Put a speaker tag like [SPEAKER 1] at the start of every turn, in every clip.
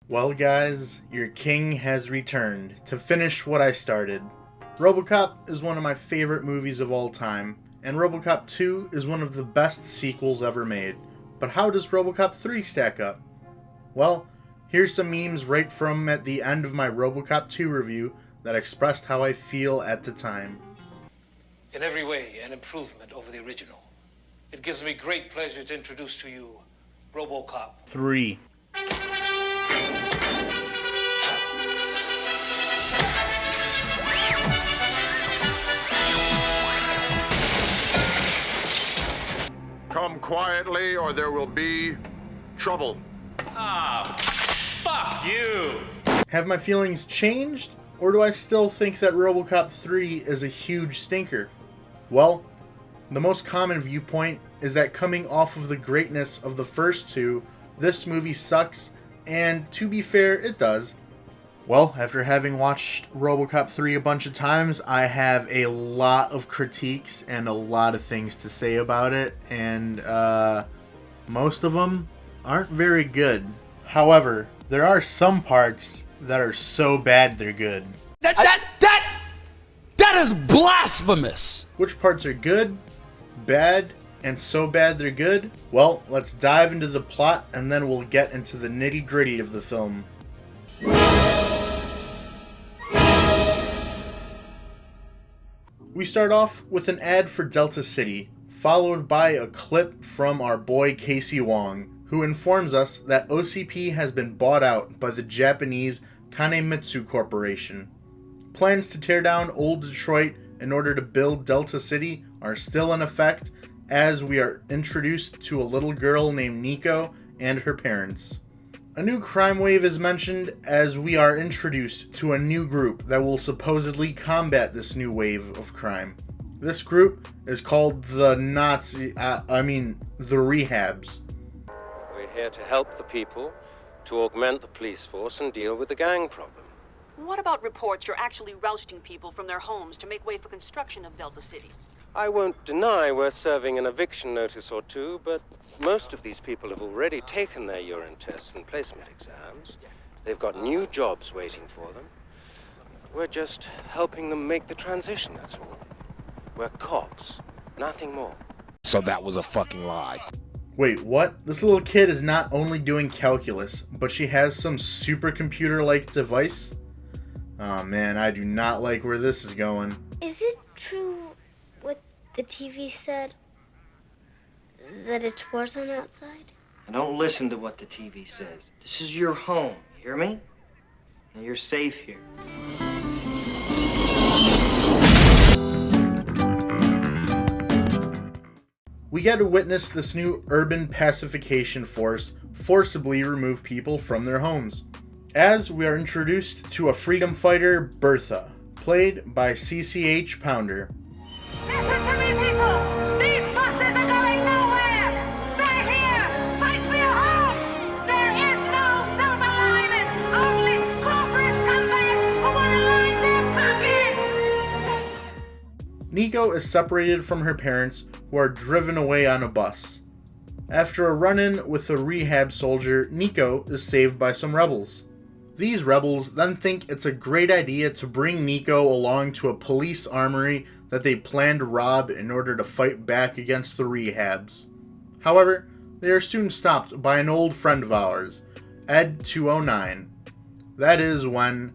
[SPEAKER 1] Well guys, your king has returned to finish what I started. Robocop is one of my favorite movies of all time, and Robocop 2 is one of the best sequels ever made. But how does Robocop 3 stack up? Well, here's some memes right from at the end of my Robocop 2 review that expressed how I feel at the time.
[SPEAKER 2] In every way, an improvement over the original. It gives me great pleasure to introduce to you Robocop
[SPEAKER 1] 3.
[SPEAKER 3] Come quietly or there will be trouble.
[SPEAKER 2] Fuck you!
[SPEAKER 1] Have my feelings changed, or do I still think that Robocop 3 is a huge stinker? Well, the most common viewpoint is that coming off of the greatness of the first two, this movie sucks, and to be fair, it does. Well, after having watched Robocop 3 a bunch of times, I have a lot of critiques and a lot of things to say about it, and most of them aren't very good. However, there are some parts that are so bad they're good.
[SPEAKER 4] That is blasphemous!
[SPEAKER 1] Which parts are good, bad, and so bad they're good? Well, let's dive into the plot and then we'll get into the nitty-gritty of the film. We start off with an ad for Delta City, followed by a clip from our boy Casey Wong, who informs us that OCP has been bought out by the Japanese Kanemitsu Corporation. Plans to tear down old Detroit in order to build Delta City are still in effect, as we are introduced to a little girl named Nico and her parents. A new crime wave is mentioned as we are introduced to a new group that will supposedly combat this new wave of crime. This group is called the Rehabs.
[SPEAKER 5] We're here to help the people, to augment the police force and deal with the gang problem.
[SPEAKER 6] What about reports you're actually rousting people from their homes to make way for construction of Delta City?
[SPEAKER 5] I won't deny we're serving an eviction notice or two, but most of these people have already taken their urine tests and placement exams. They've got new jobs waiting for them. We're just helping them make the transition, that's all. We're cops, nothing more.
[SPEAKER 4] So that was a fucking lie.
[SPEAKER 1] Wait, what? This little kid is not only doing calculus, but she has some supercomputer-like device? Oh man, I do not like where this is going.
[SPEAKER 7] Is it true what the TV said? That it's war zone outside?
[SPEAKER 8] Now don't listen to what the TV says. This is your home, you hear me? Now you're safe here.
[SPEAKER 1] We get to witness this new urban pacification force forcibly remove people from their homes, as we are introduced to a freedom fighter, Bertha, played by CCH Pounder.
[SPEAKER 9] Listen to me, people! These buses are going nowhere! Stay here! Fight for your home! There is no silver lining! Only corporate companies who want to line their pockets!
[SPEAKER 1] Nico is separated from her parents, who are driven away on a bus. After a run-in with a rehab soldier, Nico is saved by some rebels. These rebels then think it's a great idea to bring Nico along to a police armory that they plan to rob in order to fight back against the rehabs. However, they are soon stopped by an old friend of ours, Ed 209. That is when,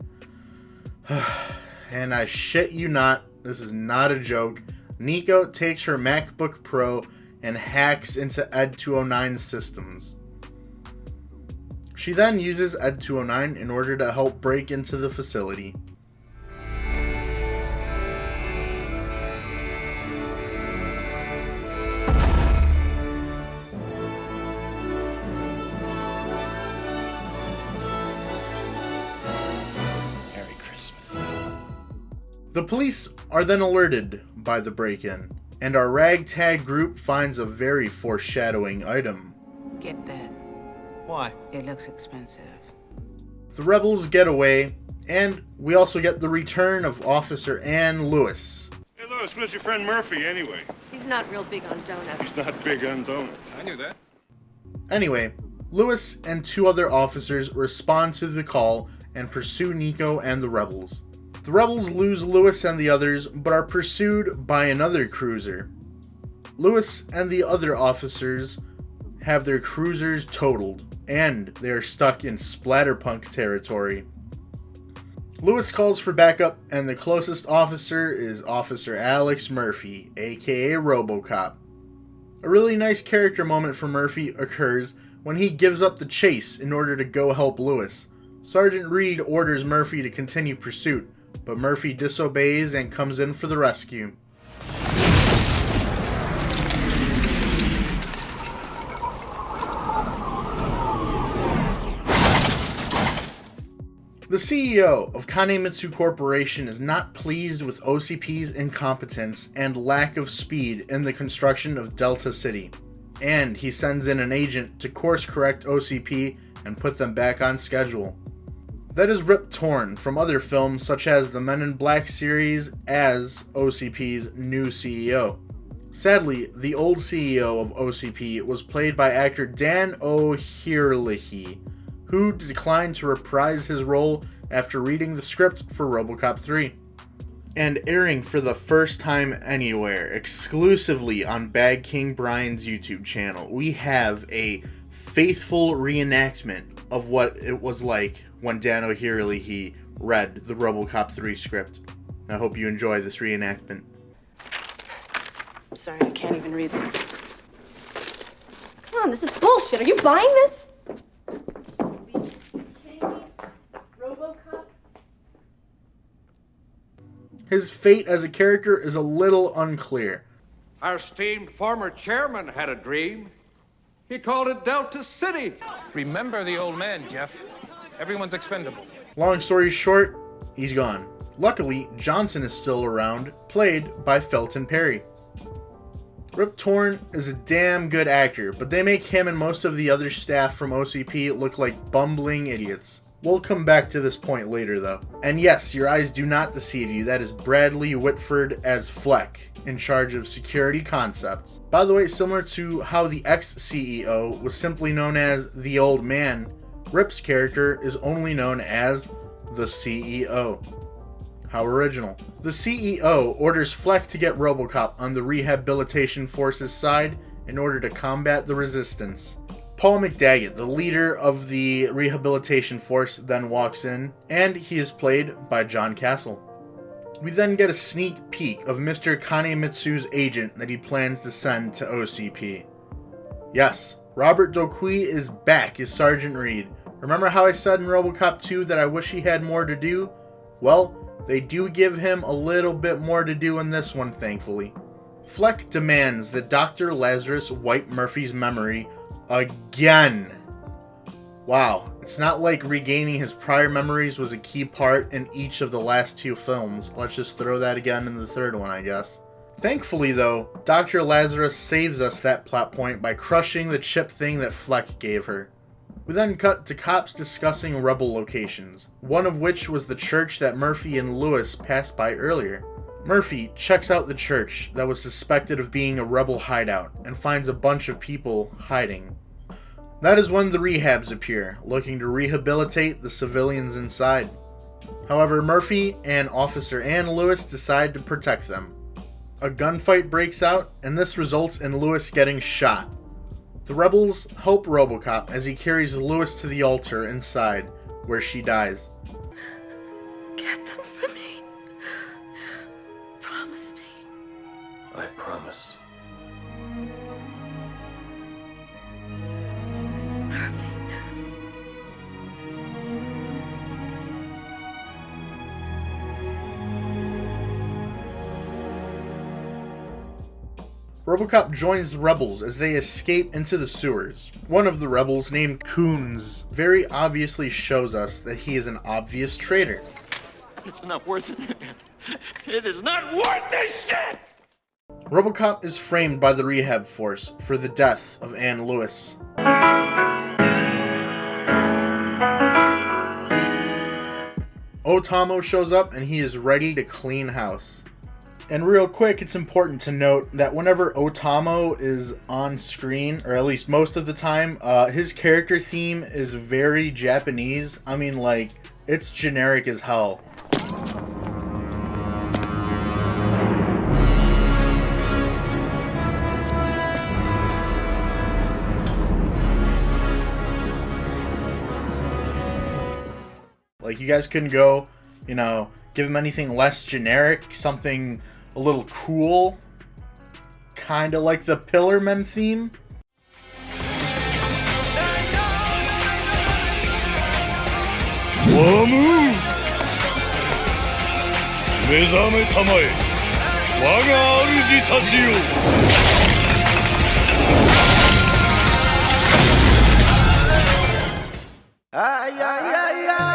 [SPEAKER 1] and I shit you not, this is not a joke, Nico takes her MacBook Pro and hacks into Ed 209's systems. She then uses Ed 209 in order to help break into the facility.
[SPEAKER 8] Merry Christmas.
[SPEAKER 1] The police are then alerted by the break-in, and our ragtag group finds a very foreshadowing item.
[SPEAKER 10] Get that.
[SPEAKER 8] Why?
[SPEAKER 10] It looks expensive.
[SPEAKER 1] The rebels get away, and we also get the return of Officer Ann Lewis.
[SPEAKER 3] Hey, Lois, where's your friend Murphy anyway?
[SPEAKER 11] He's not real big on donuts.
[SPEAKER 3] He's not big on donuts.
[SPEAKER 2] I knew that.
[SPEAKER 1] Anyway, Lewis and 2 other officers respond to the call and pursue Nico and the rebels. The rebels lose Lewis and the others, but are pursued by another cruiser. Lewis and the other officers have their cruisers totaled, and they are stuck in splatterpunk territory. Lewis calls for backup, and the closest officer is Officer Alex Murphy, aka Robocop. A really nice character moment for Murphy occurs when he gives up the chase in order to go help Lewis. Sergeant Reed orders Murphy to continue pursuit, but Murphy disobeys and comes in for the rescue. The CEO of Kanemitsu Corporation is not pleased with OCP's incompetence and lack of speed in the construction of Delta City, and he sends in an agent to course correct OCP and put them back on schedule. That is Rip Torn from other films such as the Men in Black series as OCP's new CEO. Sadly, the old CEO of OCP was played by actor Dan O'Herlihy, who declined to reprise his role after reading the script for Robocop 3. And airing for the first time anywhere, exclusively on Bag King Brian's YouTube channel, we have a faithful reenactment of what it was like when Dan O'Herlihy read the Robocop 3 script. I hope you enjoy this reenactment.
[SPEAKER 11] I'm sorry, I can't even read this. Come on, this is bullshit. Are you buying this?
[SPEAKER 1] His fate as a character is a little unclear.
[SPEAKER 12] Our esteemed former chairman had a dream. He called it Delta City.
[SPEAKER 2] Remember the old man, Jeff. Everyone's expendable.
[SPEAKER 1] Long story short, he's gone. Luckily, Johnson is still around, played by Felton Perry. Rip Torn is a damn good actor, but they make him and most of the other staff from OCP look like bumbling idiots. We'll come back to this point later though. And yes, your eyes do not deceive you, that is Bradley Whitford as Fleck, in charge of security concepts. By the way, similar to how the ex-CEO was simply known as the old man, Rip's character is only known as the CEO. How original. The CEO orders Fleck to get Robocop on the Rehabilitation Force's side in order to combat the resistance. Paul McDaggett, the leader of the Rehabilitation Force, then walks in, and he is played by John Castle. We then get a sneak peek of Mr. Kanemitsu's agent that he plans to send to OCP. Yes, Robert Doquy is back as Sergeant Reed. Remember how I said in Robocop 2 that I wish he had more to do? Well, they do give him a little bit more to do in this one, thankfully. Fleck demands that Dr. Lazarus wipe Murphy's memory again. Wow, it's not like regaining his prior memories was a key part in each of the last 2 films. Let's just throw that again in the third one, I guess. Thankfully though, Dr. Lazarus saves us that plot point by crushing the chip thing that Fleck gave her. We then cut to cops discussing rebel locations, one of which was the church that Murphy and Lewis passed by earlier. Murphy checks out the church that was suspected of being a rebel hideout and finds a bunch of people hiding. That is when the rehabs appear, looking to rehabilitate the civilians inside. However, Murphy and Officer Ann Lewis decide to protect them. A gunfight breaks out, and this results in Lewis getting shot. The rebels help Robocop as he carries Lewis to the altar inside, where she dies.
[SPEAKER 11] Get them from me. Promise me.
[SPEAKER 13] I promise.
[SPEAKER 1] Robocop joins the rebels as they escape into the sewers. One of the rebels, named Coons, very obviously shows us that he is an obvious traitor.
[SPEAKER 14] It's not worth it. It is not worth this shit!
[SPEAKER 1] Robocop is framed by the rehab force for the death of Ann Lewis. Otamo shows up and he is ready to clean house. And real quick, it's important to note that whenever Otamo is on screen, or at least most of the time, his character theme is very Japanese. I mean, like, it's generic as hell. Like, you guys couldn't go, you know, give him anything less generic, something a little cool, kind of like the Pillarmen theme.
[SPEAKER 15] Wamu! 目覚めたまえ、我が主たちよ。
[SPEAKER 16] Ay, ay, ay, ay.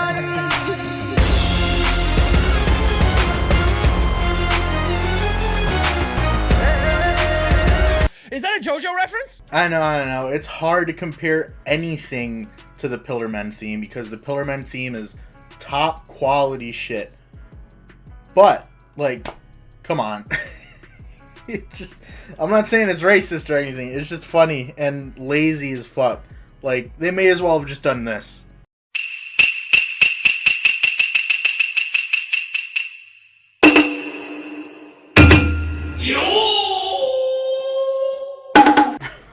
[SPEAKER 17] Is that a JoJo reference?
[SPEAKER 1] I know. It's hard to compare anything to the Pillarmen theme because the Pillarmen theme is top quality shit. But, like, come on. I'm not saying it's racist or anything. It's just funny and lazy as fuck. Like, they may as well have just done this.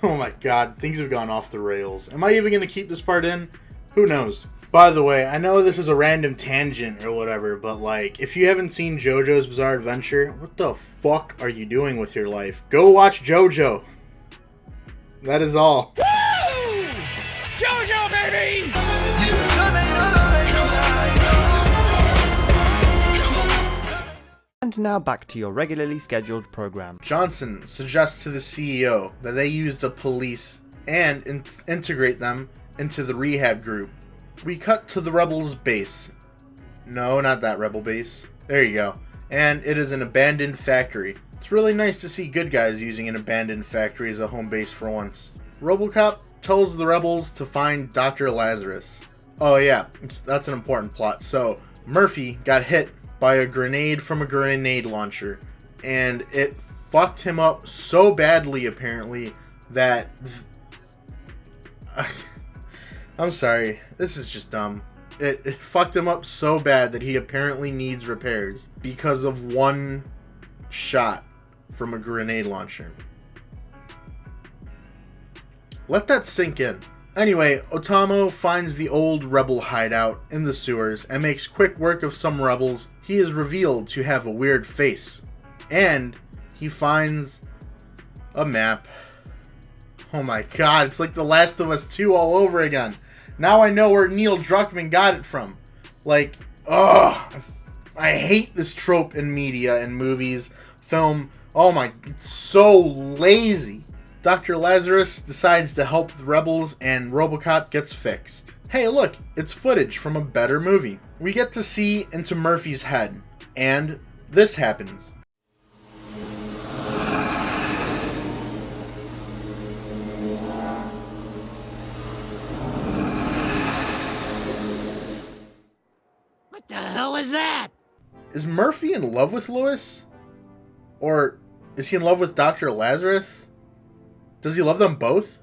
[SPEAKER 1] Oh my god, things have gone off the rails. Am I even going to keep this part in? Who knows? By the way, I know this is a random tangent or whatever, but like, if you haven't seen JoJo's Bizarre Adventure, what the fuck are you doing with your life? Go watch JoJo. That is all.
[SPEAKER 17] Woo! JoJo, baby!
[SPEAKER 18] And now back to your regularly scheduled program.
[SPEAKER 1] Johnson suggests to the CEO that they use the police and integrate them into the rehab group. We cut to the rebels' base. No, not that rebel base. There you go. And it is an abandoned factory. It's really nice to see good guys using an abandoned factory as a home base for once. Robocop tells the rebels to find Dr. Lazarus. Oh yeah, that's an important plot. So, Murphy got hit by a grenade from a grenade launcher, and it fucked him up so badly, apparently, that... I'm sorry, this is just dumb. It fucked him up so bad that he apparently needs repairs because of one shot from a grenade launcher. Let that sink in. Anyway, Otamo finds the old rebel hideout in the sewers and makes quick work of some rebels. He is revealed to have a weird face. And he finds a map. Oh my god, it's like The Last of Us 2 all over again. Now I know where Neil Druckmann got it from. Like, ugh, I hate this trope in media and movies, film. Oh my, it's so lazy. Dr. Lazarus decides to help the rebels and Robocop gets fixed. Hey look, it's footage from a better movie. We get to see into Murphy's head, and this happens.
[SPEAKER 16] What the hell was that?
[SPEAKER 1] Is Murphy in love with Lois? Or is he in love with Dr. Lazarus? Does he love them both?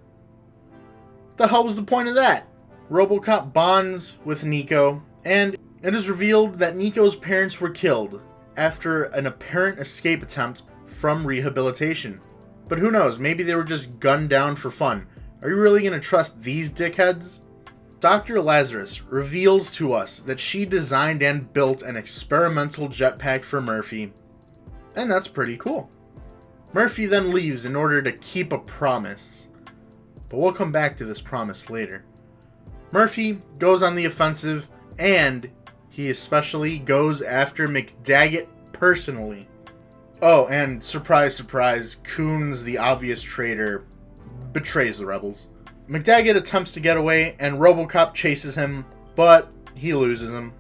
[SPEAKER 1] What the hell was the point of that? Robocop bonds with Nico, and it is revealed that Nico's parents were killed after an apparent escape attempt from rehabilitation. But who knows, maybe they were just gunned down for fun. Are you really going to trust these dickheads? Dr. Lazarus reveals to us that she designed and built an experimental jetpack for Murphy, and that's pretty cool. Murphy then leaves in order to keep a promise, but we'll come back to this promise later. Murphy goes on the offensive, and he especially goes after McDaggett personally. Oh, and surprise, surprise, Coons, the obvious traitor, betrays the rebels. McDaggett attempts to get away, and Robocop chases him, but he loses him.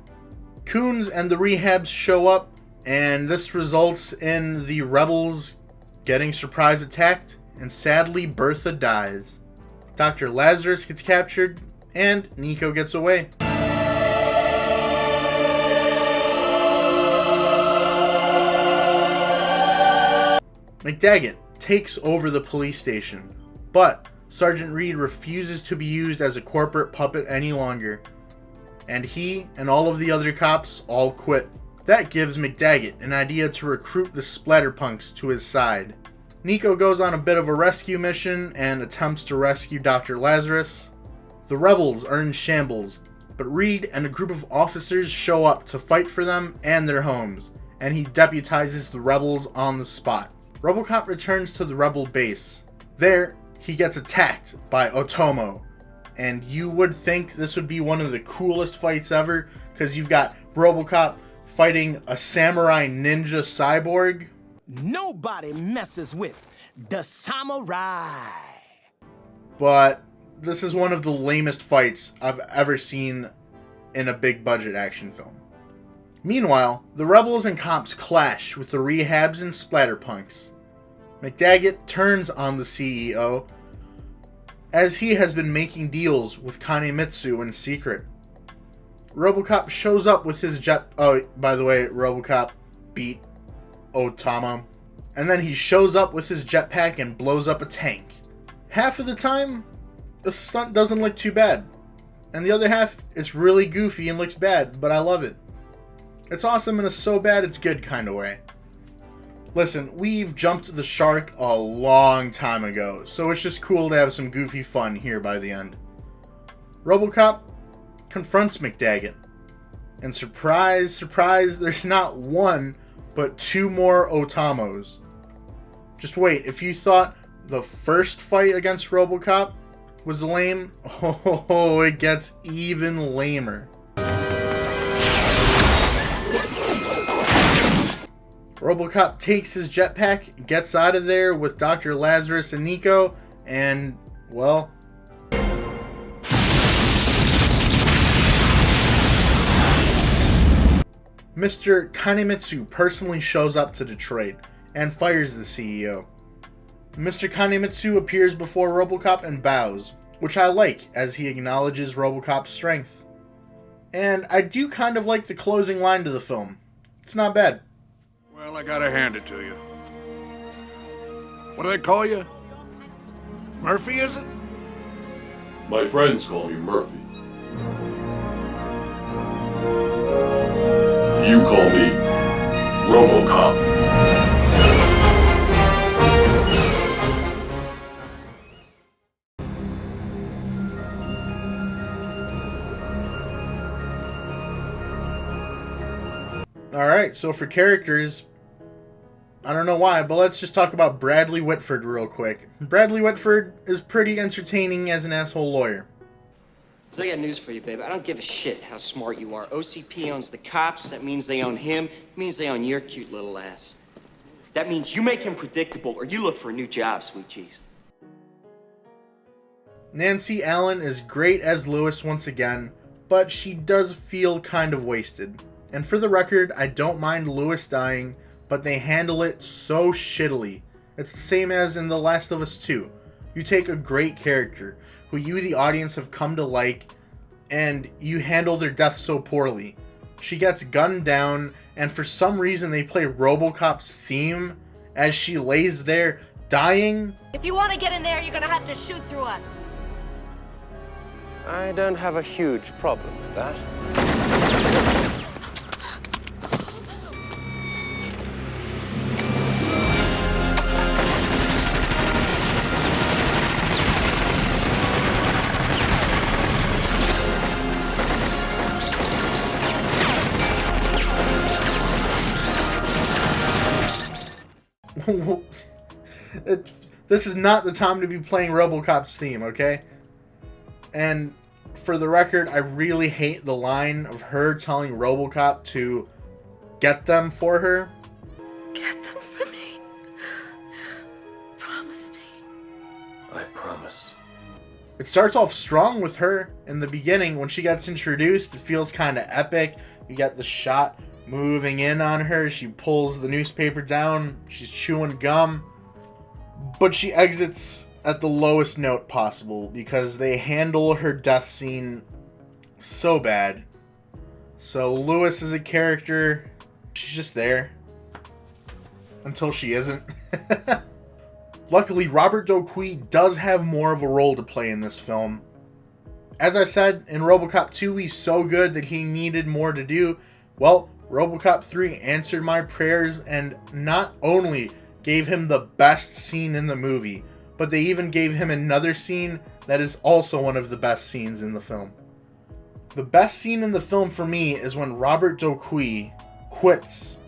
[SPEAKER 1] Coons and the rehabs show up, and this results in the rebels getting surprise attacked, and sadly Bertha dies. Dr. Lazarus gets captured, and Nico gets away. McDaggett takes over the police station, but Sergeant Reed refuses to be used as a corporate puppet any longer, and he and all of the other cops all quit. That gives McDaggett an idea to recruit the splatterpunks to his side. Nico goes on a bit of a rescue mission and attempts to rescue Dr. Lazarus. The rebels are in shambles, but Reed and a group of officers show up to fight for them and their homes, and he deputizes the rebels on the spot. Robocop returns to the rebel base. There, he gets attacked by Otomo, and you would think this would be one of the coolest fights ever, because you've got Robocop fighting a samurai ninja cyborg.
[SPEAKER 16] Nobody messes with the samurai.
[SPEAKER 1] But this is one of the lamest fights I've ever seen in a big budget action film. Meanwhile, the rebels and cops clash with the rehabs and splatterpunks. McDaggett turns on the CEO, as he has been making deals with Kanemitsu in secret. Robocop shows up with his jet... Oh, by the way, Robocop beat Otomo. And then he shows up with his jetpack and blows up a tank. Half of the time, the stunt doesn't look too bad. And the other half, it's really goofy and looks bad, but I love it. It's awesome in a so bad it's good kind of way. Listen, we've jumped the shark a long time ago, so it's just cool to have some goofy fun here by the end. Robocop confronts McDaggett. And surprise, surprise, there's not one, but two more Otomos. Just wait, if you thought the first fight against Robocop was lame, oh, it gets even lamer. Robocop takes his jetpack, gets out of there with Dr. Lazarus and Nico, and, well... Mr. Kanemitsu personally shows up to Detroit and fires the CEO. Mr. Kanemitsu appears before Robocop and bows, which I like as he acknowledges Robocop's strength. And I do kind of like the closing line to the film. It's not bad.
[SPEAKER 12] Well, I gotta hand it to you. What do they call you? Murphy, is it?
[SPEAKER 13] My friends call me Murphy. You call me Robocop.
[SPEAKER 1] Alright, so for characters, I don't know why, but let's just talk about Bradley Whitford real quick. Bradley Whitford is pretty entertaining as an asshole lawyer.
[SPEAKER 8] So I got news for you, babe. I don't give a shit how smart you are. OCP owns the cops. That means they own him. It means they own your cute little ass. That means you make him predictable or you look for a new job, sweet cheese.
[SPEAKER 1] Nancy Allen is great as Lewis once again, but she does feel kind of wasted. And for the record, I don't mind Lewis dying, but they handle it so shittily. It's the same as in The Last of Us 2. You take a great character, who you the audience have come to like, and you handle their death so poorly. She gets gunned down, and for some reason they play Robocop's theme as she lays there dying.
[SPEAKER 9] If you want to get in there, you're gonna have to shoot through us.
[SPEAKER 5] I don't have a huge problem with that.
[SPEAKER 1] This is not the time to be playing Robocop's theme, okay? And for the record, I really hate the line of her telling Robocop to get them for her.
[SPEAKER 9] Get them for me. Promise me.
[SPEAKER 13] I promise.
[SPEAKER 1] It starts off strong with her in the beginning. When she gets introduced, it feels kind of epic. You get the shot moving in on her. She pulls the newspaper down. She's chewing gum. But she exits at the lowest note possible because they handle her death scene so bad. So Lewis is a character. She's just there. until she isn't. Luckily, Robert Doquey does have more of a role to play in this film. As I said, in Robocop 2, he's so good that he needed more to do. Well, Robocop 3 answered my prayers and not only gave him the best scene in the movie, but they even gave him another scene that is also one of the best scenes in the film. The best scene in the film for me is when Robert Doquey quits.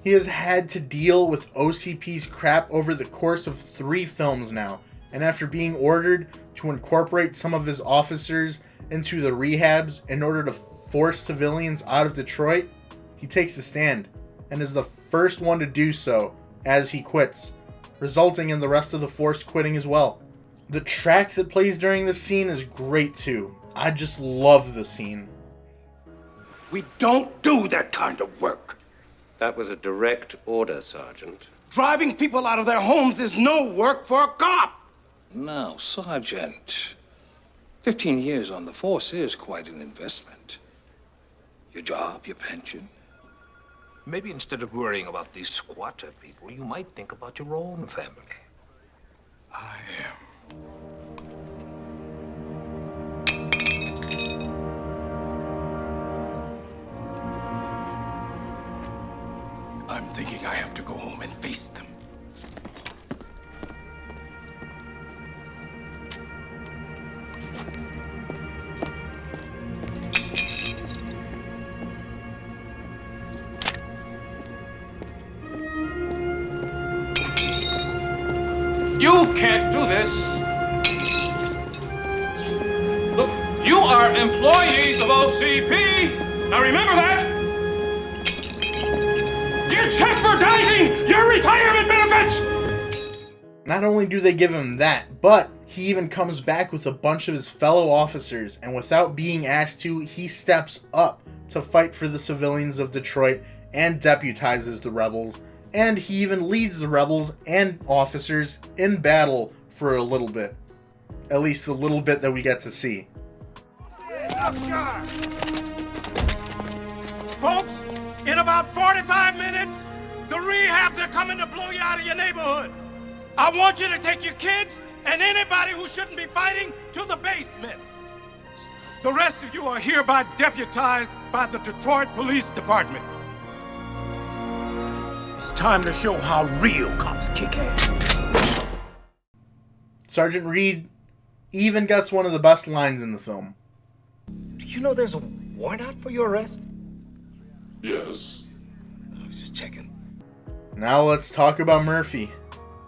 [SPEAKER 1] He has had to deal with OCP's crap over the course of 3 films now, and after being ordered to incorporate some of his officers into the rehabs in order to force civilians out of Detroit, he takes a stand and is the first one to do so as he quits, resulting in the rest of the force quitting as well. The track that plays during this scene is great too. I just love the scene.
[SPEAKER 19] We don't do that kind of work.
[SPEAKER 5] That was a direct order, Sergeant.
[SPEAKER 19] Driving people out of their homes is no work for a cop.
[SPEAKER 2] No, Sergeant. 15 years on the force is quite an investment. Your job, your pension. Maybe instead of worrying about these squatter people, you might think about your own family.
[SPEAKER 19] I am. I'm thinking I have to go home and face them.
[SPEAKER 12] You can't do this. Look, you are employees of OCP. Now remember that. You're jeopardizing your retirement benefits!
[SPEAKER 1] Not only do they give him that, but he even comes back with a bunch of his fellow officers, and without being asked to, he steps up to fight for the civilians of Detroit and deputizes the rebels, and he even leads the rebels and officers in battle for a little bit. At least the little bit that we get to see.
[SPEAKER 19] Folks, in about 45 minutes, the rehabs are coming to blow you out of your neighborhood. I want you to take your kids and anybody who shouldn't be fighting to the basement. The rest of you are hereby deputized by the Detroit Police Department. It's time to show how real cops kick ass.
[SPEAKER 1] Sergeant Reed even gets one of the best lines in the film.
[SPEAKER 20] Do you know there's a warrant out for your arrest?
[SPEAKER 13] Yes.
[SPEAKER 20] I was just checking.
[SPEAKER 1] Now let's talk about Murphy.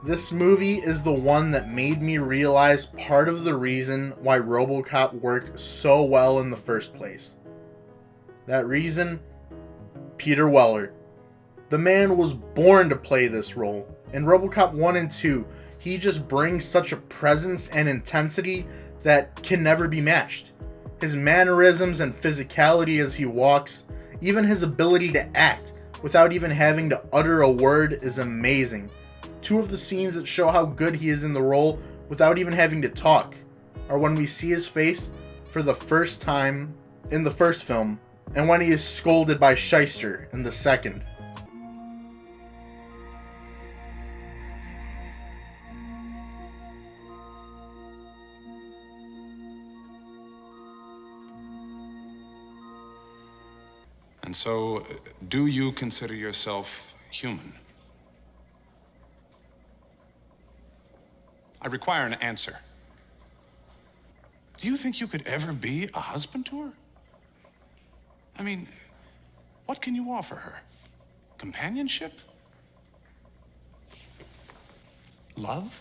[SPEAKER 1] This movie is the one that made me realize part of the reason why Robocop worked so well in the first place. That reason? Peter Weller. The man was born to play this role. In Robocop 1 and 2, he just brings such a presence and intensity that can never be matched. His mannerisms and physicality as he walks, even his ability to act without even having to utter a word is amazing. 2 of the scenes that show how good he is in the role without even having to talk are when we see his face for the first time in the first film and when he is scolded by Shyster in the second.
[SPEAKER 21] And so, do you consider yourself human? I require an answer. Do you think you could ever be a husband to her? I mean, what can you offer her? Companionship? Love?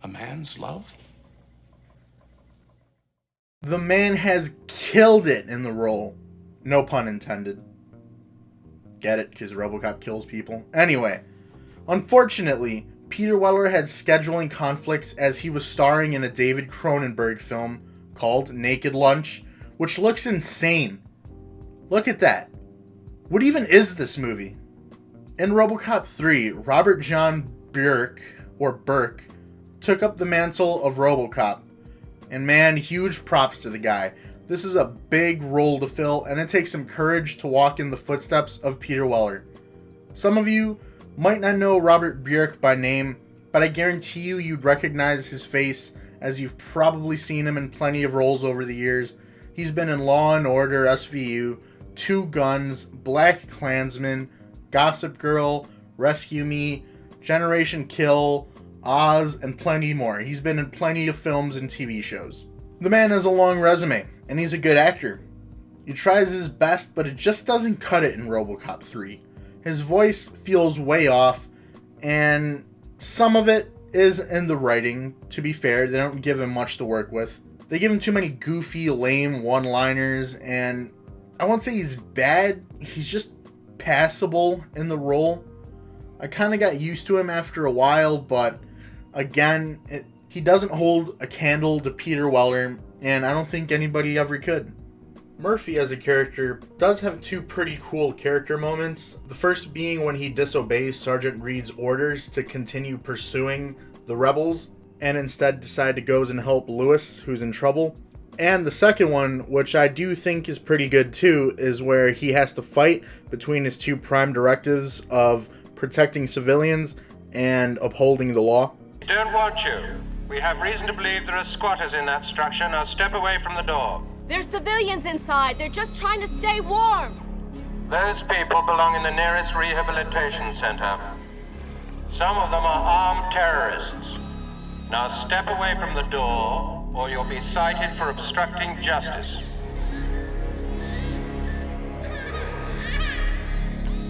[SPEAKER 21] A man's love?
[SPEAKER 1] The man has killed it in the role. No pun intended. Get it? Because Robocop kills people. Anyway, unfortunately, Peter Weller had scheduling conflicts as he was starring in a David Cronenberg film called Naked Lunch, which looks insane. Look at that. What even is this movie? In Robocop 3, Robert John Burke took up the mantle of Robocop. And man, huge props to the guy. This is a big role to fill, and it takes some courage to walk in the footsteps of Peter Weller. Some of you might not know Robert Bjork by name, but I guarantee you'd recognize his face, as you've probably seen him in plenty of roles over the years. He's been in Law & Order SVU, Two Guns, Black Klansman, Gossip Girl, Rescue Me, Generation Kill, Oz, and plenty more. He's been in plenty of films and TV shows. The man has a long resume, and he's a good actor. He tries his best, but it just doesn't cut it in Robocop 3. His voice feels way off, and some of it is in the writing, to be fair. They don't give him much to work with. They give him too many goofy, lame one-liners, and I won't say he's bad, he's just passable in the role. I kind of got used to him after a while, but again, he doesn't hold a candle to Peter Weller, and I don't think anybody ever could. Murphy as a character does have two pretty cool character moments. The first being when he disobeys Sergeant Reed's orders to continue pursuing the rebels, and instead decide to go and help Lewis, who's in trouble. And the second one, which I do think is pretty good too, is where he has to fight between his two prime directives of protecting civilians and upholding the law.
[SPEAKER 6] We don't want you. We have reason to believe there are squatters in that structure. Now step away from the door.
[SPEAKER 22] There's civilians inside. They're just trying to stay warm.
[SPEAKER 6] Those people belong in the nearest rehabilitation center. Some of them are armed terrorists. Now step away from the door, or you'll be cited for obstructing justice.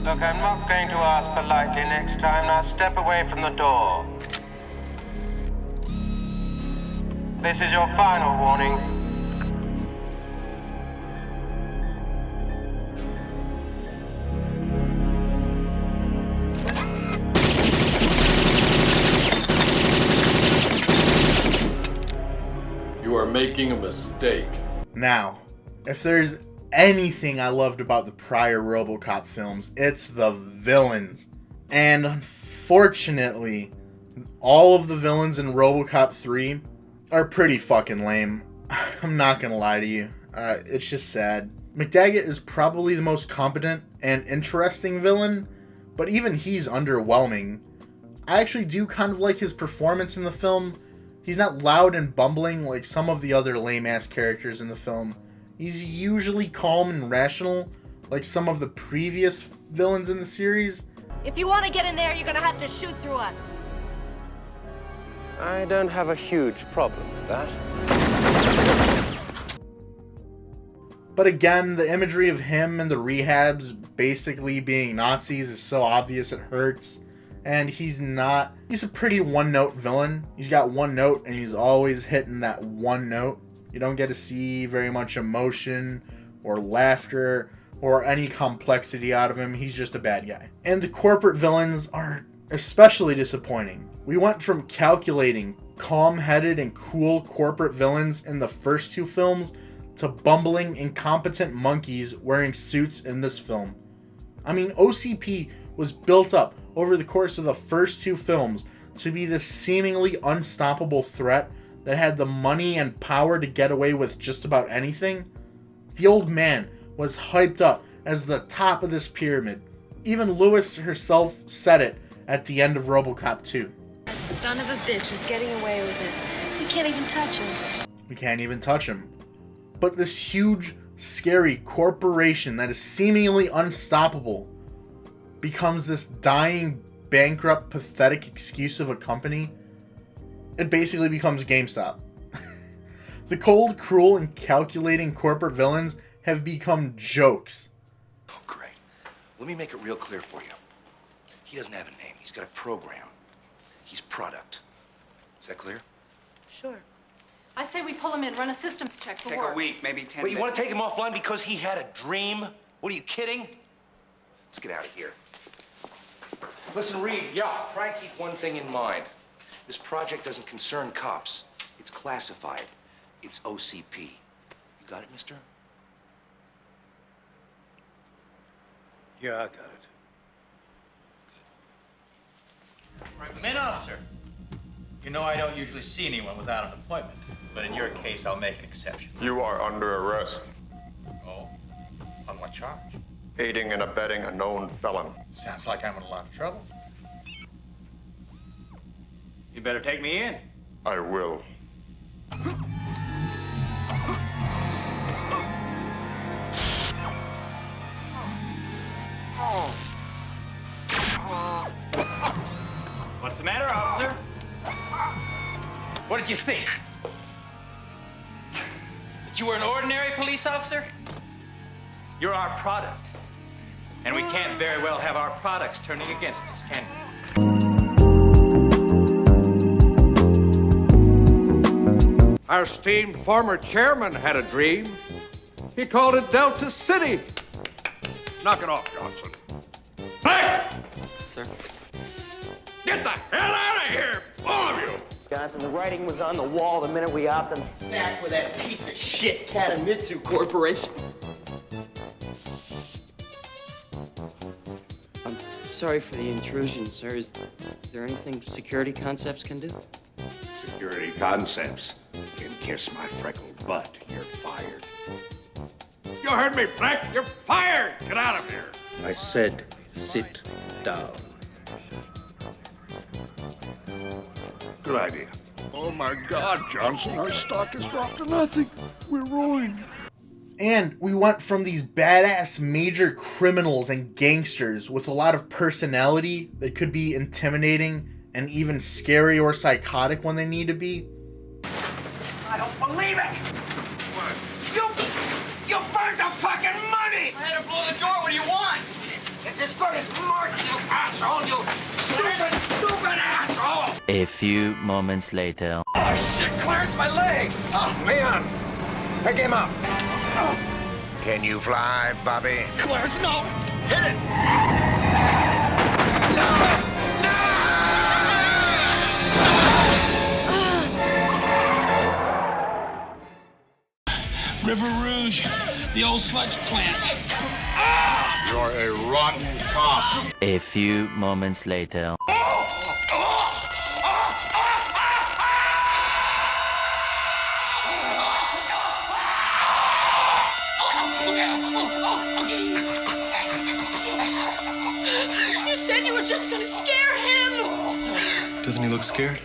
[SPEAKER 6] Look, I'm not going to ask politely next time. Now step away from the door. This is your final warning.
[SPEAKER 13] You are making a mistake.
[SPEAKER 1] Now, if there's anything I loved about the prior Robocop films, it's the villains. And unfortunately, all of the villains in Robocop 3 are pretty fucking lame. I'm not gonna lie to you. It's just sad. McDaggett is probably the most competent and interesting villain, but even he's underwhelming. I actually do kind of like his performance in the film. He's not loud and bumbling like some of the other lame-ass characters in the film. He's usually calm and rational, like some of the previous villains in the series.
[SPEAKER 22] If you want to get in there, you're gonna have to shoot through us.
[SPEAKER 5] I don't have a huge problem with that.
[SPEAKER 1] But again, the imagery of him and the rehabs basically being Nazis is so obvious it hurts. And he's a pretty one-note villain. He's got one note and he's always hitting that one note. You don't get to see very much emotion or laughter or any complexity out of him. He's just a bad guy. And the corporate villains are especially disappointing. We went from calculating, calm-headed, and cool corporate villains in the first two films to bumbling, incompetent monkeys wearing suits in this film. I mean, OCP was built up over the course of the first two films to be this seemingly unstoppable threat that had the money and power to get away with just about anything. The old man was hyped up as the top of this pyramid. Even Lewis herself said it at the end of Robocop 2.
[SPEAKER 11] That son of a bitch is getting away with it. We can't even touch him.
[SPEAKER 1] We can't even touch him. But this huge, scary corporation that is seemingly unstoppable becomes this dying, bankrupt, pathetic excuse of a company. It basically becomes GameStop. The cold, cruel, and calculating corporate villains have become jokes.
[SPEAKER 23] Oh, great. Let me make it real clear for you. He doesn't have a name. He's got a program. He's product. Is that clear?
[SPEAKER 11] Sure. I say we pull him in, run a systems check for
[SPEAKER 23] Take
[SPEAKER 11] works.
[SPEAKER 23] a week, maybe 10 minutes. You want to take him offline because he had a dream? What, are you kidding? Let's get out of here. Listen, Reed, try and keep one thing in mind. This project doesn't concern cops. It's classified. It's OCP. You got it, mister?
[SPEAKER 20] Yeah, I got it.
[SPEAKER 24] Right, come in, officer. You know I don't usually see anyone without an appointment, but in your case, I'll make an exception.
[SPEAKER 3] You are under arrest.
[SPEAKER 24] Oh? On what charge?
[SPEAKER 3] aiding and abetting a known felon.
[SPEAKER 24] Sounds like I'm in a lot of trouble. You better take me in.
[SPEAKER 3] I will.
[SPEAKER 24] What's the matter, officer? What did you think? That you were an ordinary police officer? You're our product. And we can't very well have our products turning against us, can we?
[SPEAKER 12] Our esteemed former chairman had a dream. He called it Delta City.
[SPEAKER 21] Knock it off, Johnson.
[SPEAKER 8] Sir?
[SPEAKER 21] Get the hell out of here, all of you!
[SPEAKER 8] Johnson, the writing was on the wall the minute we opted to sack with that piece of shit Katamitsu Corporation. I'm sorry for the intrusion, sir. Is there anything Security Concepts can do?
[SPEAKER 2] Security Concepts can kiss my freckled butt. You're fired.
[SPEAKER 21] You heard me, Fleck. You're fired. Get out of here.
[SPEAKER 2] I said sit down. Good idea.
[SPEAKER 15] Oh my God, Johnson, our stock has dropped to nothing. We're ruined.
[SPEAKER 1] And we went from these badass major criminals and gangsters with a lot of personality that could be intimidating and even scary or psychotic when they need to be.
[SPEAKER 19] I don't believe it! You burned the fucking money!
[SPEAKER 24] I had to blow the door. What do you want?
[SPEAKER 19] It's as good as Mark, you asshole! You stupid asshole!
[SPEAKER 4] A few moments later.
[SPEAKER 24] Oh, shit, Clarence, my leg!
[SPEAKER 3] Ah, Leon! Pick him up! Can you fly, Bobby?
[SPEAKER 24] Clarence, no!
[SPEAKER 3] Hit it!
[SPEAKER 15] River Rouge, the old sludge plant.
[SPEAKER 3] You're a rotten cop.
[SPEAKER 4] A few moments later.
[SPEAKER 9] You said you were just gonna scare him!
[SPEAKER 7] Doesn't he look scared?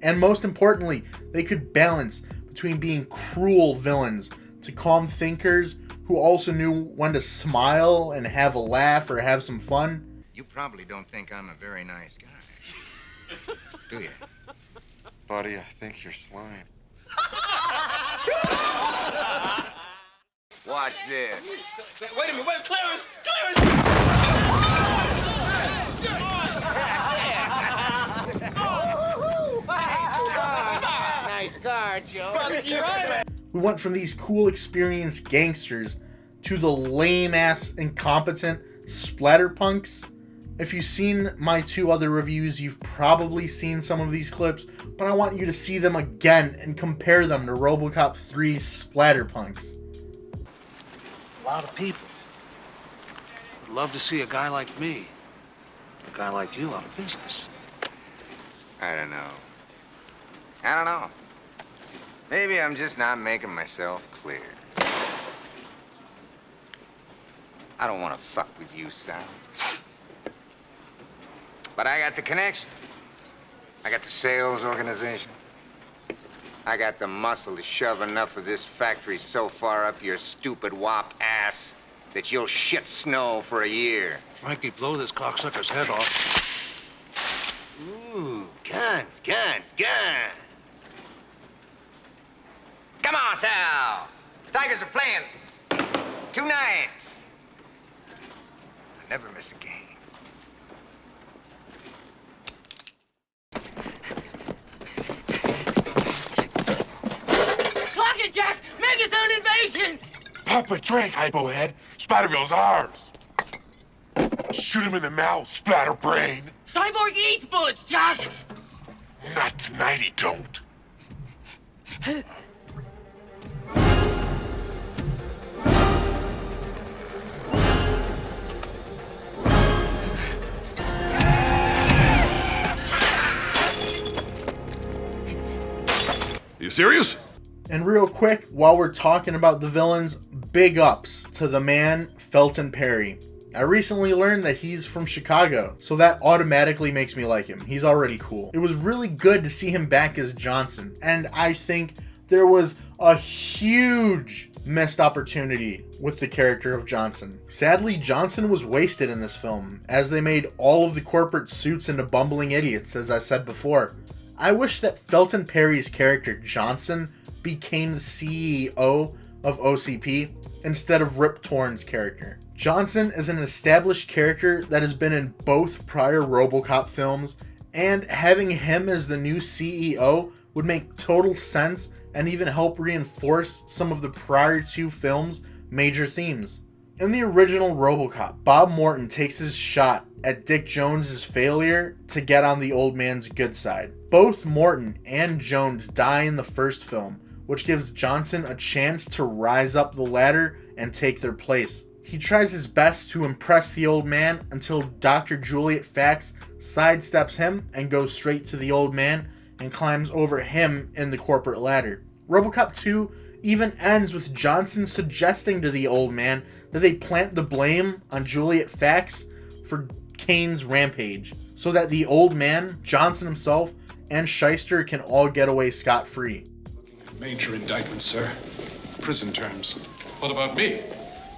[SPEAKER 1] And most importantly, they could balance between being cruel villains to calm thinkers who also knew when to smile and have a laugh or have some fun.
[SPEAKER 23] You probably don't think I'm a very nice guy, do you?
[SPEAKER 3] Buddy, I think you're slime. Watch this.
[SPEAKER 19] Wait a minute, wait, Clarence!
[SPEAKER 9] Nice guard, Joe.
[SPEAKER 1] We went from these cool, experienced gangsters to the lame-ass, incompetent splatterpunks. If you've seen my 2 other reviews, you've probably seen some of these clips, but I want you to see them again and compare them to Robocop 3's splatterpunks.
[SPEAKER 2] A lot of people would love to see a guy like me, a guy like you, out of business.
[SPEAKER 23] I don't know. Maybe I'm just not making myself clear. I don't want to fuck with you, Sal. But I got the connection. I got the sales organization. I got the muscle to shove enough of this factory so far up your stupid wop ass that you'll shit snow for a year.
[SPEAKER 2] Frankie, blow this cocksucker's head off.
[SPEAKER 23] Ooh, guns. Come on, Sal. Tigers are playing tonight. I never miss a game.
[SPEAKER 9] Clock it, Jack! Make his own invasion!
[SPEAKER 10] Pop a drink, hypohead. Splatterville's ours. Shoot him in the mouth, splatterbrain.
[SPEAKER 9] Cyborg eats bullets, Jack!
[SPEAKER 10] Not tonight, he don't.
[SPEAKER 21] You serious?
[SPEAKER 1] And real quick, while we're talking about the villains, big ups to the man Felton Perry. I recently learned that he's from Chicago, so that automatically makes me like him. He's already cool. It was really good to see him back as Johnson, and I think there was a huge missed opportunity with the character of Johnson. Sadly, Johnson was wasted in this film, as they made all of the corporate suits into bumbling idiots, as I said before. I wish that Felton Perry's character, Johnson, became the CEO of OCP instead of Rip Torn's character. Johnson is an established character that has been in both prior Robocop films, and having him as the new CEO would make total sense and even help reinforce some of the prior two films' major themes. In the original Robocop, Bob Morton takes his shot at Dick Jones's failure to get on the old man's good side. Both Morton and Jones die in the first film, which gives Johnson a chance to rise up the ladder and take their place. He tries his best to impress the old man until Dr. Juliet Fax sidesteps him and goes straight to the old man and climbs over him in the corporate ladder. Robocop 2 even ends with Johnson suggesting to the old man that they plant the blame on Juliet Fax for Kane's rampage, so that the old man, Johnson himself, and Shyster can all get away scot-free.
[SPEAKER 21] Major indictment, sir. Prison terms. What about me?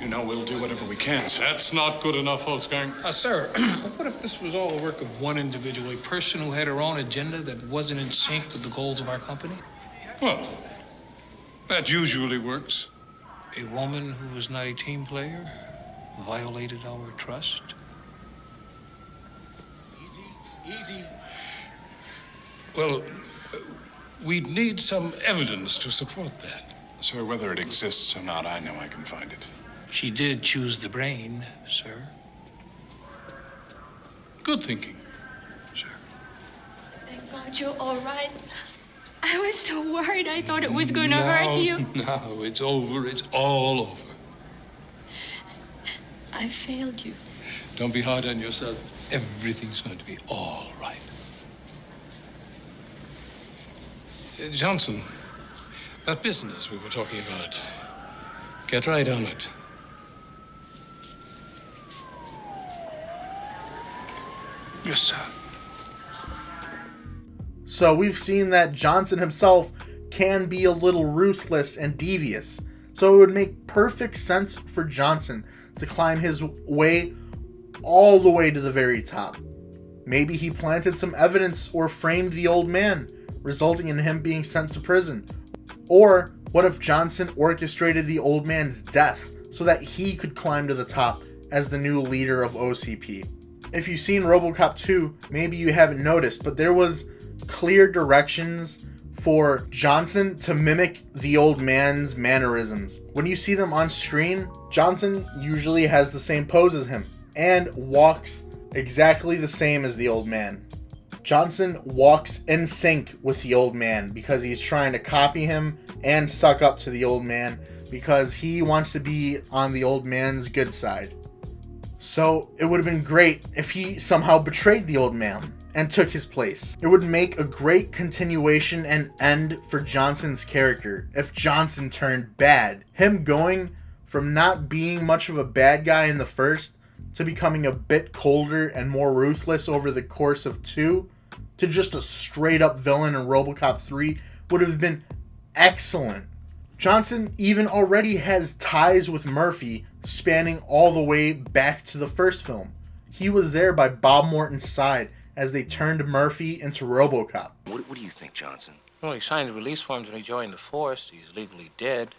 [SPEAKER 21] You know we'll do whatever we can, sir.
[SPEAKER 15] That's not good enough, Wolfgang. Sir, what if this was all the work of one individual, a person who had her own agenda that wasn't in sync with the goals of our company?
[SPEAKER 21] Well, that usually works.
[SPEAKER 15] A woman who was not a team player violated our trust?
[SPEAKER 21] Easy. Well, we'd need some evidence to support that. Sir, whether it exists or not, I know I can find it.
[SPEAKER 15] She did choose the brain, sir.
[SPEAKER 21] Good thinking.
[SPEAKER 11] Thank God you're all right. I was so worried. I thought it was going to hurt you.
[SPEAKER 15] No, it's over. It's all over.
[SPEAKER 11] I failed you.
[SPEAKER 15] Don't be hard on yourself. Everything's going to be all right. Johnson, that business we were talking about. Get right on it. Yes, sir.
[SPEAKER 1] So we've seen that Johnson himself can be a little ruthless and devious. So it would make perfect sense for Johnson to climb his way all the way to the very top. Maybe he planted some evidence or framed the old man, resulting in him being sent to prison. Or what if Johnson orchestrated the old man's death so that he could climb to the top as the new leader of OCP? If you've seen Robocop 2, maybe you haven't noticed, but there was clear directions for Johnson to mimic the old man's mannerisms. When you see them on screen, Johnson usually has the same pose as him and walks exactly the same as the old man. Johnson walks in sync with the old man because he's trying to copy him and suck up to the old man because he wants to be on the old man's good side. So it would have been great if he somehow betrayed the old man and took his place. It would make a great continuation and end for Johnson's character if Johnson turned bad. Him going from not being much of a bad guy in the first to becoming a bit colder and more ruthless over the course of 2 to just a straight up villain in Robocop 3 would have been excellent. Johnson even already has ties with Murphy spanning all the way back to the first film. He was there by Bob Morton's side as they turned Murphy into Robocop.
[SPEAKER 23] What do you think, Johnson?
[SPEAKER 14] Well, he signed the release forms when he joined the force. He's legally dead.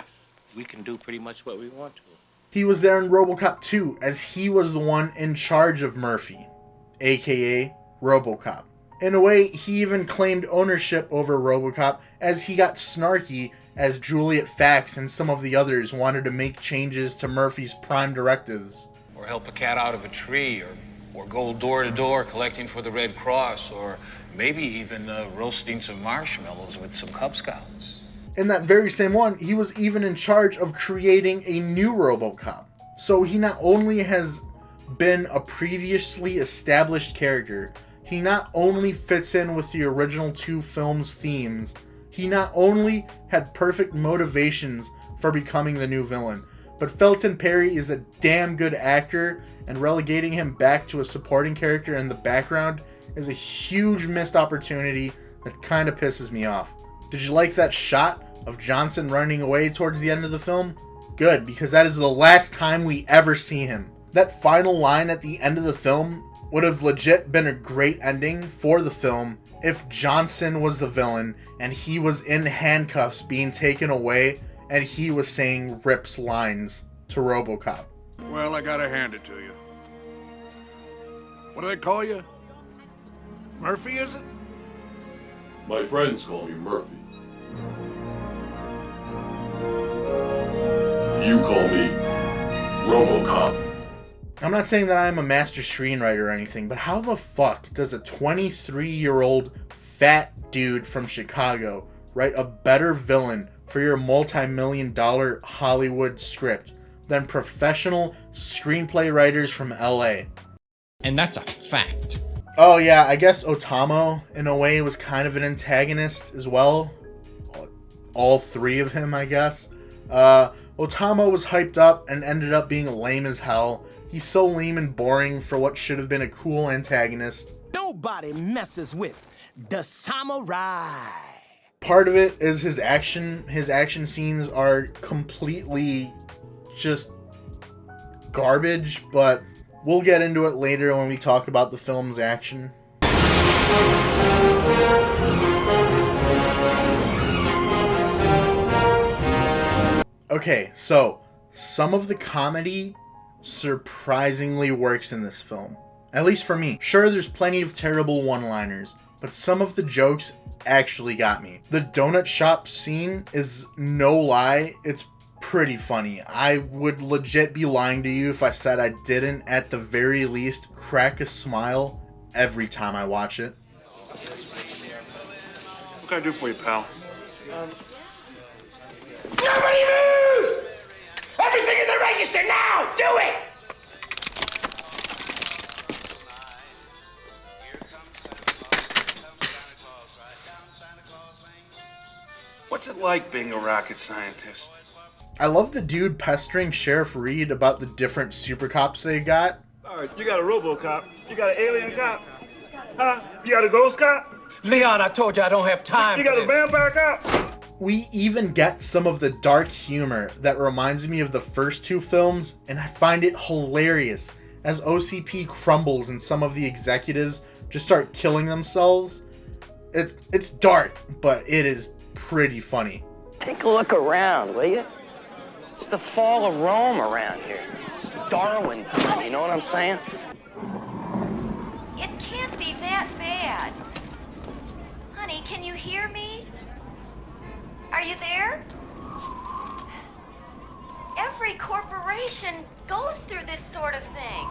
[SPEAKER 14] We can do pretty much what we want to.
[SPEAKER 1] He was there in Robocop 2 as he was the one in charge of Murphy, aka Robocop. In a way, he even claimed ownership over Robocop as he got snarky as Juliet Fax and some of the others wanted to make changes to Murphy's prime directives.
[SPEAKER 15] Or help a cat out of a tree, or go door to door collecting for the Red Cross, or maybe even roasting some marshmallows with some Cub Scouts.
[SPEAKER 1] In that very same one, he was even in charge of creating a new Robocop. So he not only has been a previously established character, he not only fits in with the original 2 films' themes, he not only had perfect motivations for becoming the new villain, but Felton Perry is a damn good actor, and relegating him back to a supporting character in the background is a huge missed opportunity that kind of pisses me off. Did you like that shot of Johnson running away towards the end of the film? Good, because that is the last time we ever see him. That final line at the end of the film would have legit been a great ending for the film if Johnson was the villain and he was in handcuffs being taken away and he was saying Rip's lines to Robocop.
[SPEAKER 21] Well, I gotta hand it to you. What do they call you? Murphy, is it?
[SPEAKER 13] My friends call me Murphy. You call me Robocop.
[SPEAKER 1] I'm not saying that I'm a master screenwriter or anything, but how the fuck does a 23-year-old fat dude from Chicago write a better villain for your multi-million-dollar Hollywood script than professional screenplay writers from LA?
[SPEAKER 6] And that's a fact.
[SPEAKER 1] Oh yeah, I guess Otamo, in a way, was kind of an antagonist as well. All three of him, I guess. Otamo was hyped up and ended up being lame as hell. He's so lame and boring for what should have been a cool antagonist.
[SPEAKER 16] Nobody messes with the samurai.
[SPEAKER 1] Part of it is his action. His action scenes are completely just garbage, but we'll get into it later when we talk about the film's action. Okay, so some of the comedy surprisingly works in this film. At least for me. Sure, there's plenty of terrible one-liners, but some of the jokes actually got me. The donut shop scene is no lie, it's pretty funny. I would legit be lying to you if I said I didn't at the very least crack a smile every time I watch it.
[SPEAKER 21] What can I do for you, pal?
[SPEAKER 3] Nobody move! Everything in the register now! Do it!
[SPEAKER 21] What's it like being a rocket scientist?
[SPEAKER 1] I love the dude pestering Sheriff Reed about the different super cops they got.
[SPEAKER 17] Alright, you got a Robocop. You got an alien cop. Huh? You got a ghost cop?
[SPEAKER 16] Leon, I told you I don't have time.
[SPEAKER 17] You got a vampire cop?
[SPEAKER 1] We even get some of the dark humor that reminds me of the first two films, and I find it hilarious as OCP crumbles and some of the executives just start killing themselves. It's dark, but it is pretty funny.
[SPEAKER 8] Take a look around, will you? It's the fall of Rome around here. It's Darwin time, you know what I'm saying?
[SPEAKER 9] It can't be that bad. Honey, can you hear me? Are you there? Every corporation goes through this sort of thing.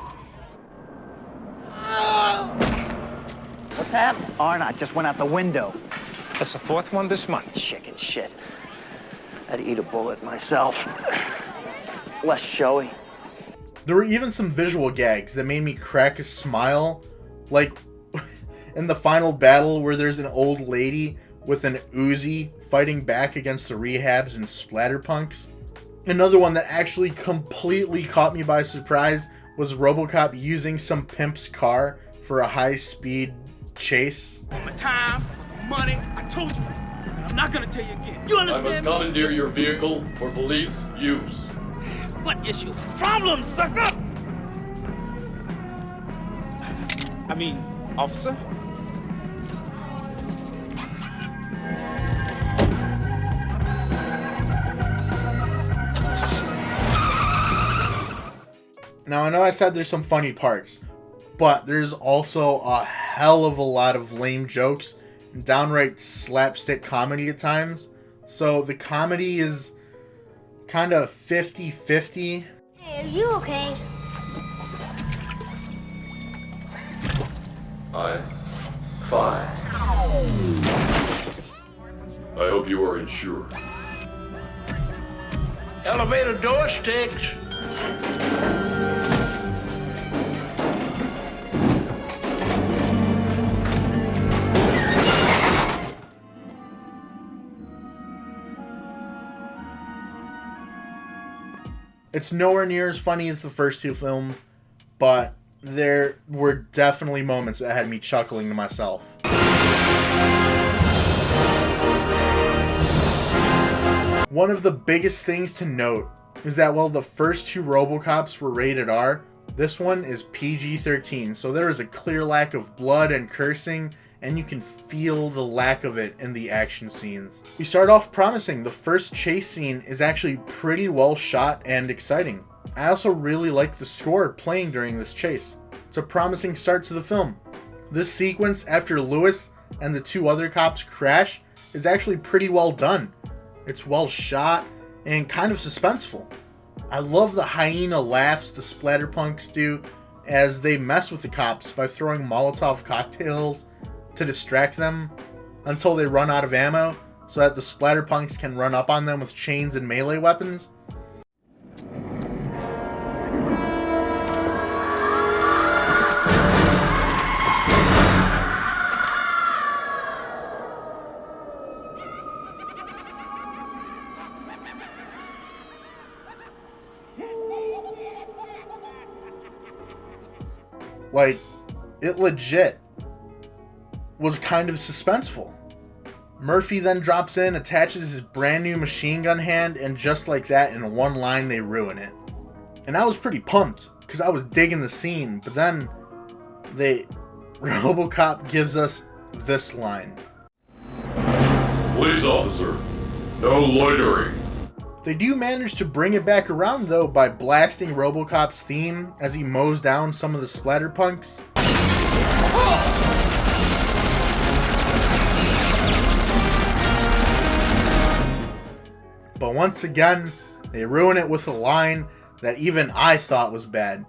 [SPEAKER 8] What's happening?
[SPEAKER 16] Arnott just went out the window.
[SPEAKER 24] That's the fourth one this month.
[SPEAKER 8] Chicken shit. I'd eat a bullet myself. Less showy.
[SPEAKER 1] There were even some visual gags that made me crack a smile, like in the final battle where there's an old lady with an Uzi fighting back against the rehabs and splatterpunks. Another one that actually completely caught me by surprise was Robocop using some pimp's car for a high-speed chase.
[SPEAKER 16] My time, money, I told you. And I'm not gonna tell you again. You
[SPEAKER 13] I
[SPEAKER 16] understand
[SPEAKER 13] must
[SPEAKER 16] me?
[SPEAKER 13] commandeer your vehicle for police use.
[SPEAKER 16] What issues? Problems, sucker! I mean, officer?
[SPEAKER 1] Now, I know I said there's some funny parts, but there's also a hell of a lot of lame jokes and downright slapstick comedy at times. So the comedy is kind of 50-50.
[SPEAKER 9] Hey, are you okay?
[SPEAKER 13] I'm fine. I hope you are insured.
[SPEAKER 16] Elevator door sticks.
[SPEAKER 1] It's nowhere near as funny as the first two films, but there were definitely moments that had me chuckling to myself. One of the biggest things to note is that while the first two Robocops were rated R, this one is PG-13, so there is a clear lack of blood and cursing, and you can feel the lack of it in the action scenes. We start off promising. The first chase scene is actually pretty well shot and exciting. I also really like the score playing during this chase. It's a promising start to the film. This sequence after Lewis and the two other cops crash is actually pretty well done. It's well shot and kind of suspenseful. I love the hyena laughs the splatterpunks do as they mess with the cops by throwing Molotov cocktails to distract them until they run out of ammo so that the splatterpunks can run up on them with chains and melee weapons. Like, it legit was kind of suspenseful. Murphy then drops in, attaches his brand new machine gun hand, and just like that, in one line, they ruin it. And I was pretty pumped, because I was digging the scene, but then Robocop gives us this line.
[SPEAKER 13] Police officer, no loitering.
[SPEAKER 1] They do manage to bring it back around, though, by blasting Robocop's theme as he mows down some of the splatterpunks. But once again, they ruin it with a line that even I thought was bad.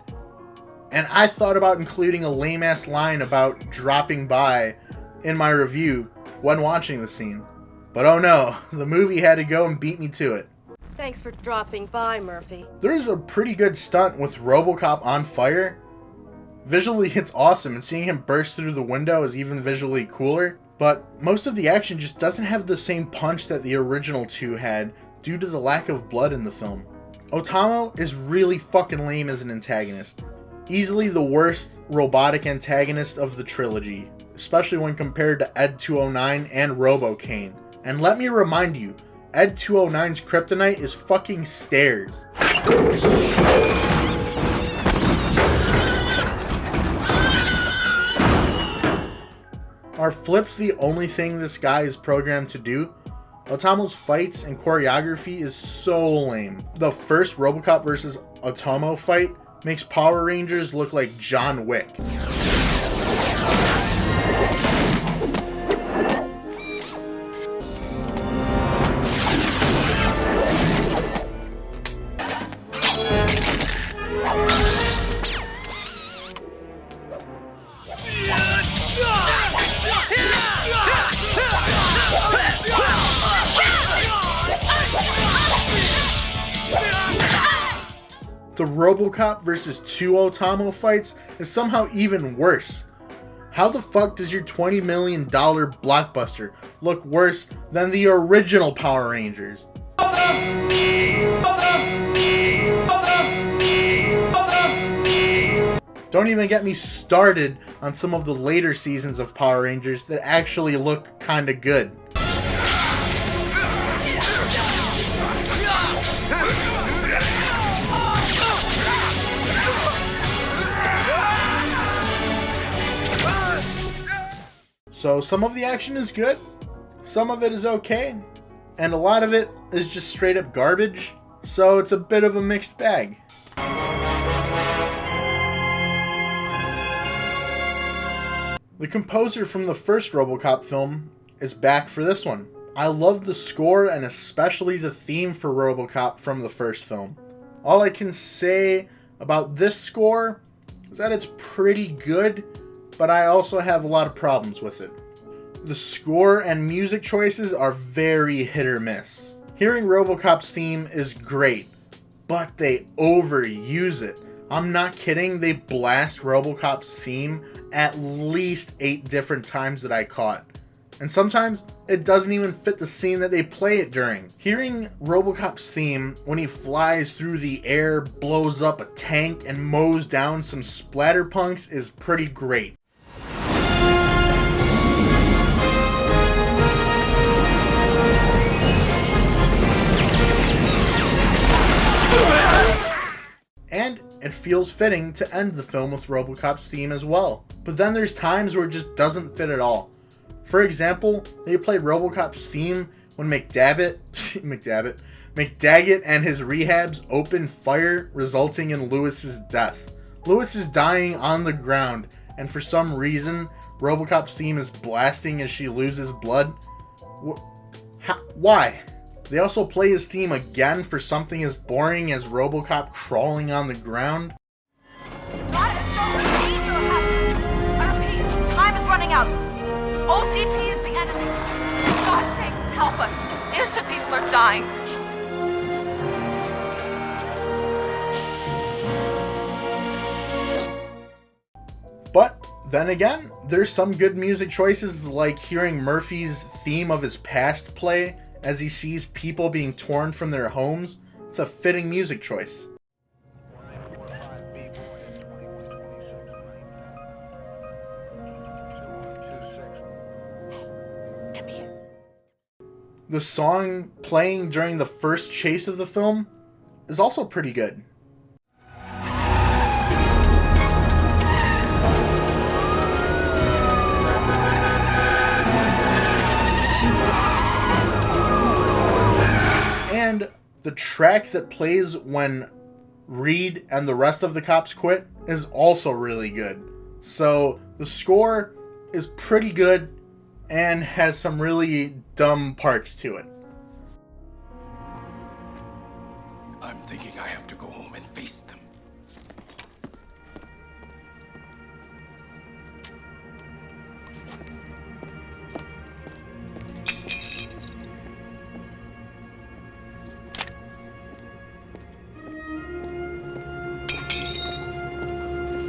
[SPEAKER 1] And I thought about including a lame-ass line about dropping by in my review when watching the scene. But oh no, the movie had to go and beat me to it.
[SPEAKER 11] Thanks for dropping by, Murphy.
[SPEAKER 1] There is a pretty good stunt with Robocop on fire. Visually, it's awesome, and seeing him burst through the window is even visually cooler. But most of the action just doesn't have the same punch that the original two had due to the lack of blood in the film. Otamo is really fucking lame as an antagonist. Easily the worst robotic antagonist of the trilogy, especially when compared to Ed 209 and Robocane. And let me remind you, Ed 209's kryptonite is fucking stairs. Are flips the only thing this guy is programmed to do? Otamo's fights and choreography is so lame. The first Robocop vs. Otamo fight makes Power Rangers look like John Wick. The Robocop vs. 2 Otamo fights is somehow even worse. How the fuck does your $20 million blockbuster look worse than the original Power Rangers? Don't even get me started on some of the later seasons of Power Rangers that actually look kinda good. So some of the action is good, some of it is okay, and a lot of it is just straight up garbage, so it's a bit of a mixed bag. The composer from the first Robocop film is back for this one. I love the score and especially the theme for Robocop from the first film. All I can say about this score is that it's pretty good, but I also have a lot of problems with it. The score and music choices are very hit or miss. Hearing Robocop's theme is great, but they overuse it. I'm not kidding, they blast Robocop's theme at least 8 different times that I caught. And sometimes it doesn't even fit the scene that they play it during. Hearing Robocop's theme when he flies through the air, blows up a tank, and mows down some splatterpunks is pretty great. And it feels fitting to end the film with Robocop's theme as well. But then there's times where it just doesn't fit at all. For example, they played Robocop's theme when McDaggett and his rehabs open fire, resulting in Lewis's death. Lewis is dying on the ground, and for some reason, Robocop's theme is blasting as she loses blood. Why? They also play his theme again for something as boring as Robocop crawling on the ground.
[SPEAKER 9] I repeat, time is running out. OCP is the enemy. For God's sake, help us. Innocent people are dying.
[SPEAKER 1] But then again, there's some good music choices, like hearing Murphy's theme of his past play as he sees people being torn from their homes. It's a fitting music choice. The song playing during the first chase of the film is also pretty good. And the track that plays when Reed and the rest of the cops quit is also really good. So the score is pretty good and has some really dumb parts to it.
[SPEAKER 10] I'm thinking I have to go home and face them.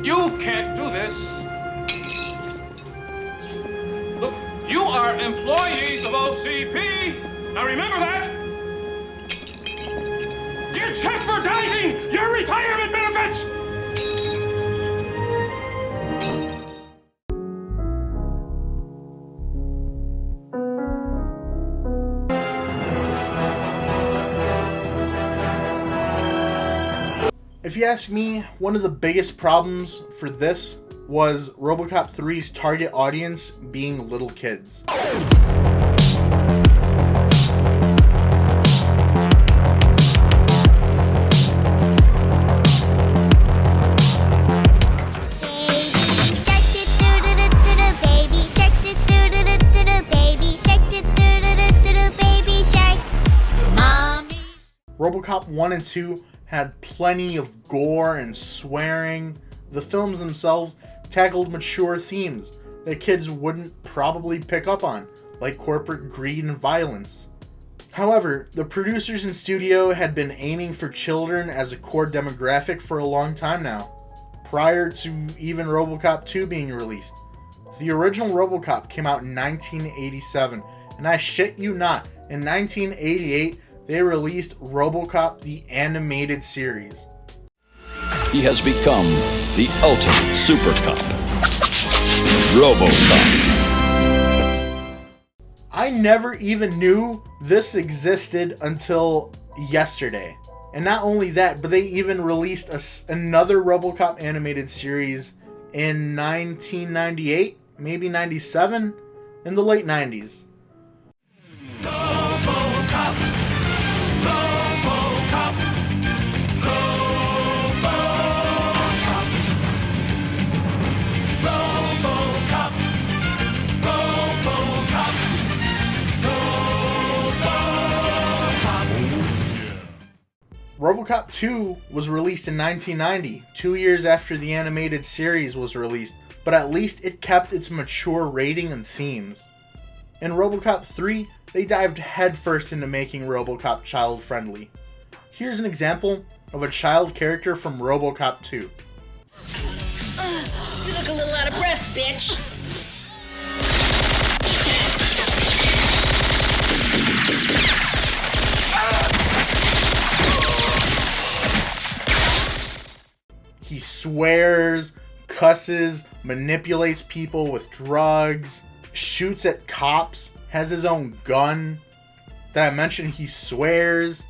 [SPEAKER 12] You can't do this. Look, you are employees of OCP. Now remember that. You're jeopardizing your retirement benefits.
[SPEAKER 1] If you ask me, one of the biggest problems for this was Robocop 3's target audience being little kids. Robocop 1 and 2 had plenty of gore and swearing. The films themselves tackled mature themes that kids wouldn't probably pick up on, like corporate greed and violence. However, the producers in studio had been aiming for children as a core demographic for a long time now, prior to even Robocop 2 being released. The original Robocop came out in 1987, and I shit you not, in 1988, they released Robocop the animated series.
[SPEAKER 5] He has become the ultimate super cop. Robocop.
[SPEAKER 1] I never even knew this existed until yesterday. And not only that, but they even released another Robocop animated series in 1998, maybe 97, in the late 90s. Robocop 2 was released in 1990, 2 years after the animated series was released, but at least it kept its mature rating and themes. In Robocop 3, they dived headfirst into making Robocop child-friendly. Here's an example of a child character from Robocop 2.
[SPEAKER 18] You look a little out of breath, bitch.
[SPEAKER 1] He swears, cusses, manipulates people with drugs, shoots at cops, has his own gun. Did I mention he swears?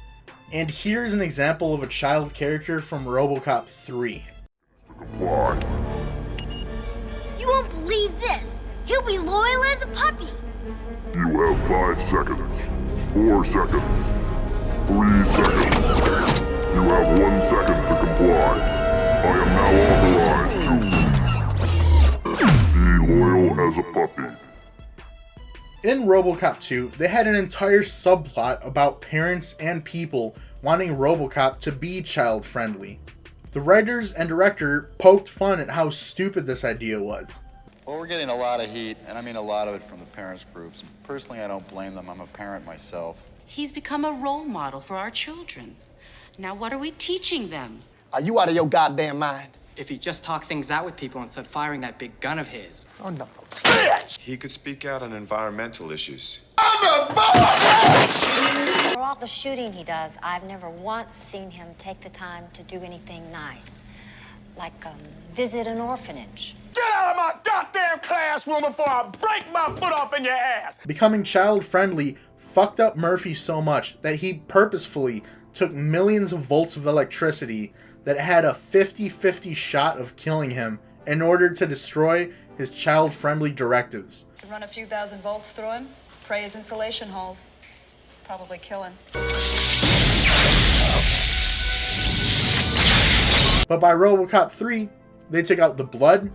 [SPEAKER 1] And here's an example of a child character from Robocop 3.
[SPEAKER 9] You won't believe this. He'll be loyal as a puppy.
[SPEAKER 13] You have 5 seconds. 4 seconds. 3 seconds. You have 1 second to comply. I am now authorized to be loyal as a puppy.
[SPEAKER 1] In Robocop 2, they had an entire subplot about parents and people wanting Robocop to be child-friendly. The writers and director poked fun at how stupid this idea was.
[SPEAKER 4] Well, we're getting a lot of heat, and I mean a lot of it from the parents' groups. Personally, I don't blame them. I'm a parent myself.
[SPEAKER 18] He's become a role model for our children. Now, what are we teaching them?
[SPEAKER 20] Are you out of your goddamn mind?
[SPEAKER 22] If he just talked things out with people instead of firing that big gun of his.
[SPEAKER 20] Son of a bitch!
[SPEAKER 7] He could speak out on environmental issues.
[SPEAKER 25] For all the shooting he does, I've never once seen him take the time to do anything nice. Like, visit an orphanage.
[SPEAKER 20] Get out of my goddamn classroom before I break my foot off in your ass!
[SPEAKER 1] Becoming child-friendly fucked up Murphy so much that he purposefully took millions of volts of electricity that had a 50-50 shot of killing him in order to destroy his child-friendly directives.
[SPEAKER 26] Run a few thousand volts through him, pray his insulation holes. Probably kill him.
[SPEAKER 1] But by Robocop 3, they took out the blood,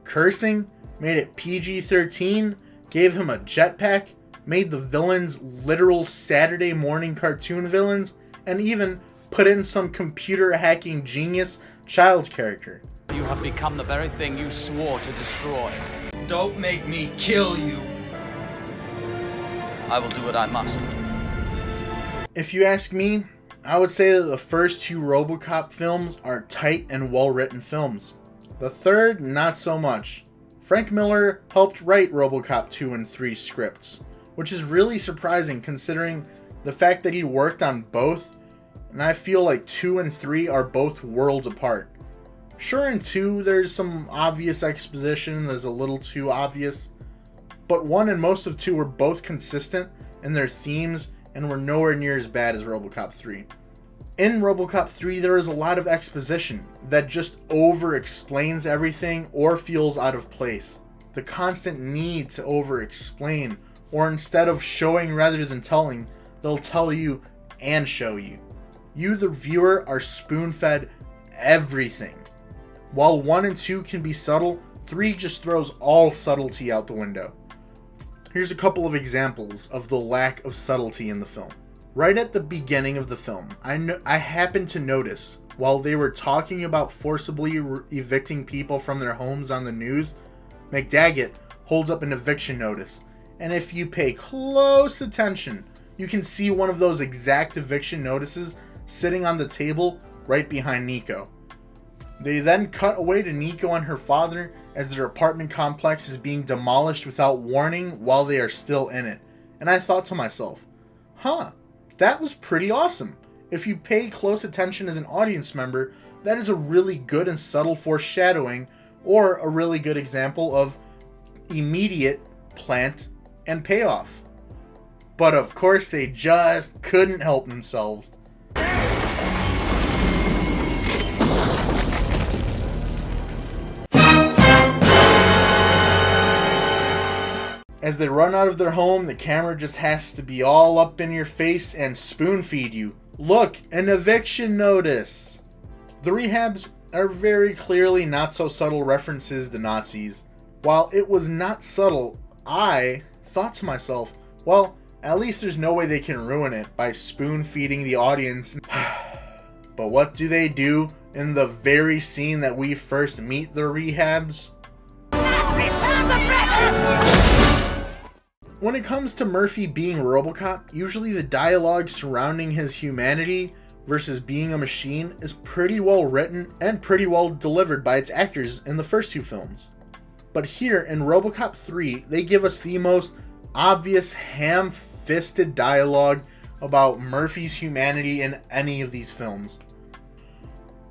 [SPEAKER 1] cursing, made it PG-13, gave him a jetpack, made the villains literal Saturday morning cartoon villains, and even put in some computer hacking genius child character.
[SPEAKER 27] You have become the very thing you swore to destroy.
[SPEAKER 16] Don't make me kill you.
[SPEAKER 27] I will do what I must.
[SPEAKER 1] If you ask me, I would say that the first 2 Robocop films are tight and well-written films. The third, not so much. Frank Miller helped write Robocop 2 and 3 scripts, which is really surprising considering the fact that he worked on both, and I feel like 2 and 3 are both worlds apart. Sure, in 2 there's some obvious exposition, there's a little too obvious, but 1 and most of 2 were both consistent in their themes and were nowhere near as bad as Robocop 3. In Robocop 3 there is a lot of exposition that just over-explains everything or feels out of place. The constant need to over-explain, or instead of showing rather than telling, they'll tell you and show you. You, the viewer, are spoon-fed everything. While 1 and 2 can be subtle, 3 just throws all subtlety out the window. Here's a couple of examples of the lack of subtlety in the film. Right at the beginning of the film, I happened to notice, while they were talking about forcibly evicting people from their homes on the news, McDaggett holds up an eviction notice, and if you pay close attention, you can see one of those exact eviction notices sitting on the table right behind Nico. They then cut away to Nico and her father as their apartment complex is being demolished without warning while they are still in it. And I thought to myself, that was pretty awesome. If you pay close attention as an audience member, that is a really good and subtle foreshadowing, or a really good example of immediate plant and payoff. But of course they just couldn't help themselves. As they run out of their home, the camera just has to be all up in your face and spoon feed you. Look, an eviction notice! The rehabs are very clearly not so subtle references to Nazis. While it was not subtle, I thought to myself, well, at least there's no way they can ruin it by spoon feeding the audience. But what do they do in the very scene that we first meet the rehabs? When it comes to Murphy being Robocop, usually the dialogue surrounding his humanity versus being a machine is pretty well written and pretty well delivered by its actors in the first 2 films. But here in Robocop 3, they give us the most obvious ham ham-fisted dialogue about Murphy's humanity in any of these films.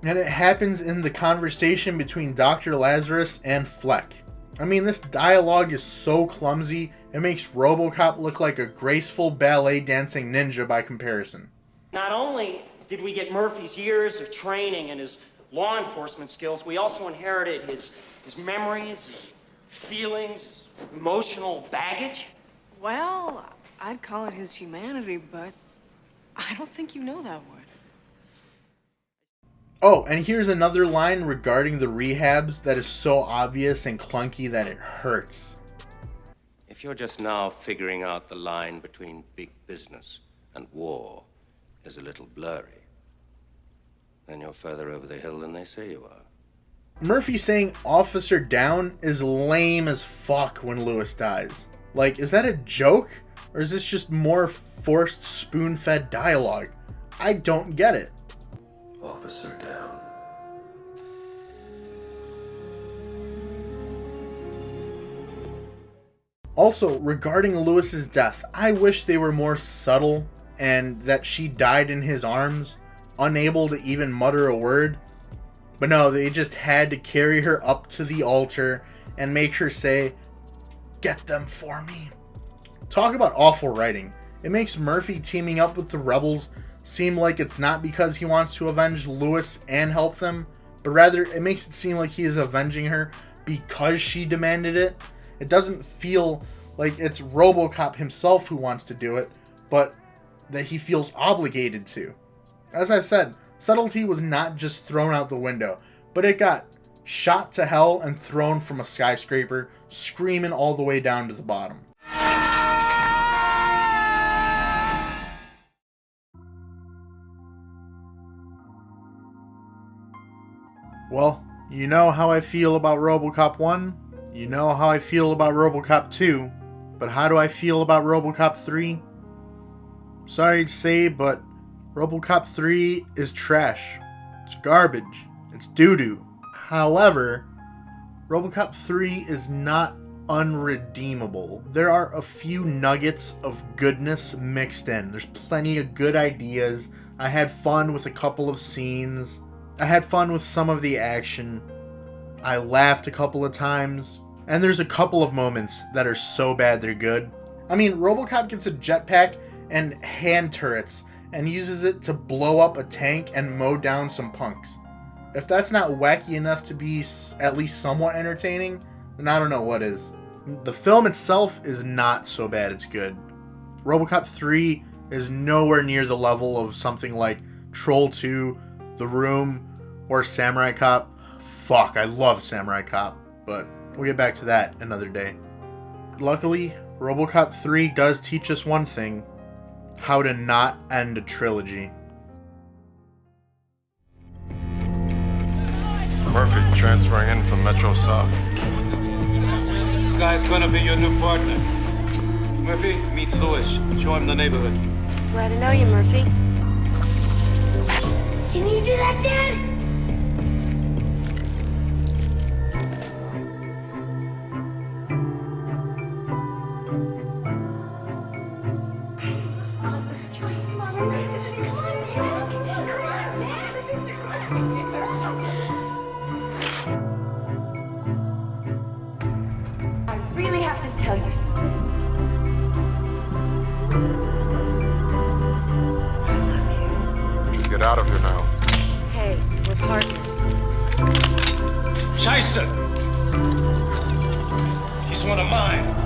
[SPEAKER 1] And it happens in the conversation between Dr. Lazarus and Fleck. I mean, this dialogue is so clumsy, it makes Robocop look like a graceful ballet dancing ninja by comparison.
[SPEAKER 8] Not only did we get Murphy's years of training and his law enforcement skills, we also inherited his memories, his feelings, emotional baggage.
[SPEAKER 11] Well, I'd call it his humanity, but I don't think you know that word.
[SPEAKER 1] Oh, and here's another line regarding the rehabs that is so obvious and clunky that it hurts.
[SPEAKER 2] If you're just now figuring out the line between big business and war is a little blurry, then you're further over the hill than they say you are.
[SPEAKER 1] Murphy saying officer down is lame as fuck when Lewis dies. Like, is that a joke? Or is this just more forced spoon-fed dialogue? I don't get it.
[SPEAKER 3] Officer down.
[SPEAKER 1] Also, regarding Lewis's death, I wish they were more subtle and that she died in his arms, unable to even mutter a word. But no, they just had to carry her up to the altar and make her say, "Get them for me." Talk about awful writing. It makes Murphy teaming up with the rebels seem like it's not because he wants to avenge Lewis and help them, but rather it makes it seem like he is avenging her because she demanded it. It doesn't feel like it's Robocop himself who wants to do it, but that he feels obligated to. As I said, subtlety was not just thrown out the window, but it got shot to hell and thrown from a skyscraper, screaming all the way down to the bottom. Well, you know how I feel about Robocop 1, you know how I feel about Robocop 2, but how do I feel about Robocop 3? Sorry to say, but Robocop 3 is trash. It's garbage. It's doo-doo. However, Robocop 3 is not unredeemable. There are a few nuggets of goodness mixed in. There's plenty of good ideas. I had fun with a couple of scenes. I had fun with some of the action. I laughed a couple of times. And there's a couple of moments that are so bad they're good. I mean, Robocop gets a jetpack and hand turrets and uses it to blow up a tank and mow down some punks. If that's not wacky enough to be at least somewhat entertaining, then I don't know what is. The film itself is not so bad it's good. Robocop 3 is nowhere near the level of something like Troll 2, The Room, or Samurai Cop. Fuck, I love Samurai Cop, but we'll get back to that another day. Luckily, Robocop 3 does teach us one thing: how to not end a trilogy.
[SPEAKER 7] Murphy transferring in from Metro South.
[SPEAKER 6] This guy's gonna be your new partner. Murphy, meet Lewis. Show him the neighborhood.
[SPEAKER 11] Glad to know you, Murphy.
[SPEAKER 9] Can you do that, Dad?
[SPEAKER 11] I really have to tell you something.
[SPEAKER 7] Get out of here now.
[SPEAKER 11] Hey, we're partners.
[SPEAKER 6] Shyster! He's one of mine.